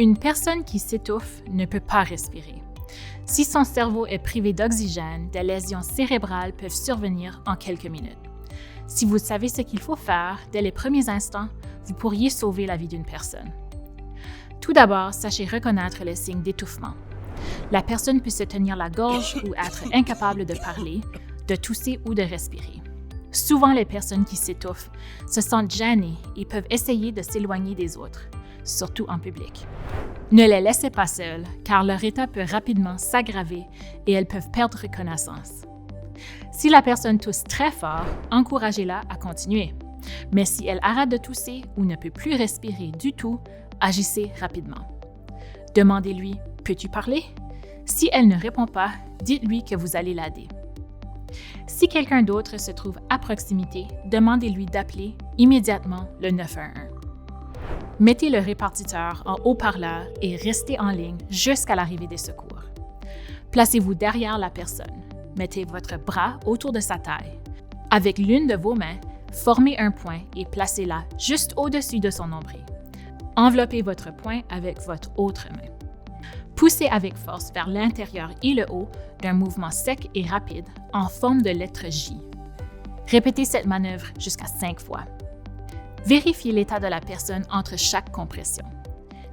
Une personne qui s'étouffe ne peut pas respirer. Si son cerveau est privé d'oxygène, des lésions cérébrales peuvent survenir en quelques minutes. Si vous savez ce qu'il faut faire dès les premiers instants, vous pourriez sauver la vie d'une personne. Tout d'abord, sachez reconnaître les signes d'étouffement. La personne peut se tenir la gorge ou être incapable de parler, de tousser ou de respirer. Souvent, les personnes qui s'étouffent se sentent gênées et peuvent essayer de s'éloigner des autres, surtout en public. Ne les laissez pas seules, car leur état peut rapidement s'aggraver et elles peuvent perdre connaissance. Si la personne tousse très fort, encouragez-la à continuer. Mais si elle arrête de tousser ou ne peut plus respirer du tout, agissez rapidement. Demandez-lui « Peux-tu parler ?» Si elle ne répond pas, dites-lui que vous allez l'aider. Si quelqu'un d'autre se trouve à proximité, demandez-lui d'appeler immédiatement le 911. Mettez le répartiteur en haut-parleur et restez en ligne jusqu'à l'arrivée des secours. Placez-vous derrière la personne. Mettez votre bras autour de sa taille. Avec l'une de vos mains, formez un poing et placez-la juste au-dessus de son nombril. Enveloppez votre poing avec votre autre main. Poussez avec force vers l'intérieur et le haut d'un mouvement sec et rapide en forme de lettre J. Répétez cette manœuvre jusqu'à 5 fois. Vérifiez l'état de la personne entre chaque compression.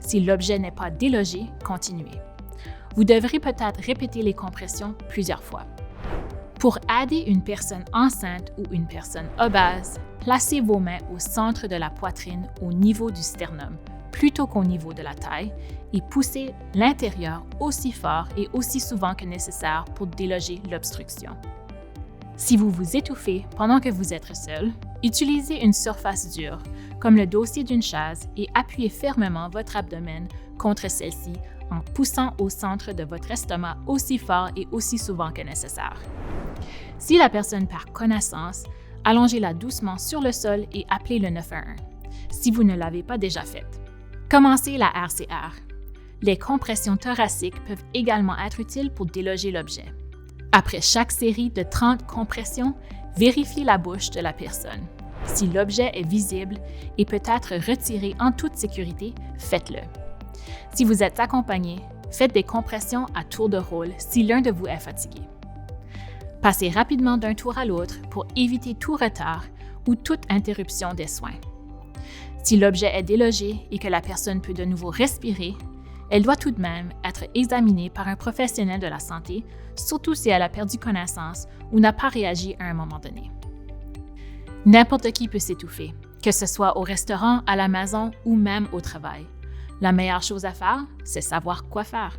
Si l'objet n'est pas délogé, continuez. Vous devrez peut-être répéter les compressions plusieurs fois. Pour aider une personne enceinte ou une personne obèse, placez vos mains au centre de la poitrine au niveau du sternum, plutôt qu'au niveau de la taille, et poussez l'intérieur aussi fort et aussi souvent que nécessaire pour déloger l'obstruction. Si vous vous étouffez pendant que vous êtes seul, utilisez une surface dure, comme le dossier d'une chaise, et appuyez fermement votre abdomen contre celle-ci en poussant au centre de votre estomac aussi fort et aussi souvent que nécessaire. Si la personne perd connaissance, allongez-la doucement sur le sol et appelez le 911, si vous ne l'avez pas déjà fait. Commencez la RCR. Les compressions thoraciques peuvent également être utiles pour déloger l'objet. Après chaque série de 30 compressions, vérifiez la bouche de la personne. Si l'objet est visible et peut être retiré en toute sécurité, faites-le. Si vous êtes accompagné, faites des compressions à tour de rôle si l'un de vous est fatigué. Passez rapidement d'un tour à l'autre pour éviter tout retard ou toute interruption des soins. Si l'objet est délogé et que la personne peut de nouveau respirer, elle doit tout de même être examinée par un professionnel de la santé, surtout si elle a perdu connaissance ou n'a pas réagi à un moment donné. N'importe qui peut s'étouffer, que ce soit au restaurant, à la maison ou même au travail. La meilleure chose à faire, c'est savoir quoi faire.